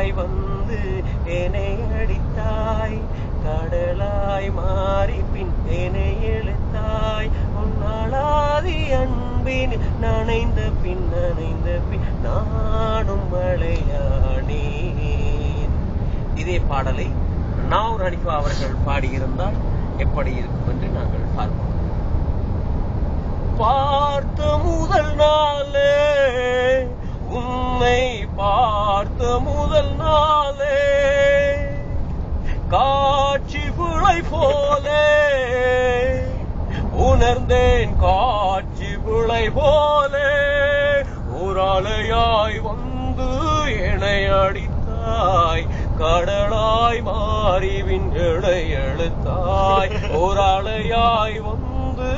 மலையாய் வந்து என்னை அடித்தாய், கடலாய் மாறி பின் என்னை எழுத்தாய். உன்னாளாதி அன்பின் நனைந்த பின் நானும் மலையானேன். இதே பாடலை நாவூர் ஹனீஃபா அவர்கள் பாடியிருந்தால் எப்படி இருக்கும் என்று நாங்கள் பார்ப்போம். பார்த்த முதல் நாளே, உன்னை பார்த்த முதல் நாளே, காட்சி புழை போலே உணர்ந்தேன், காட்சி புழை போலே. ஊராளையாய் வந்து என்னை அடித்தாய், கடலாய் மாறி விண்களை எழுத்தாய். ஊராளையாய் வந்து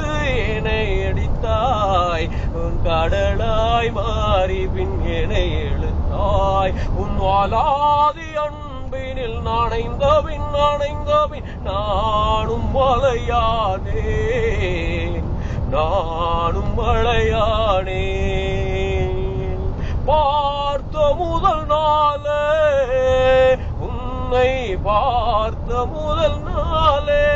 என்னை அடித்தாய், உன் கடலாய் மாறி பின் என்னை எழுத்தாய். உன் வாலாதி அன்பினில் நனைந்த பின் நானும் மலையானேன், நானும் மலையானேன். பார்த்த முதல் நாளே, உன்னை பார்த்த முதல் நாளே,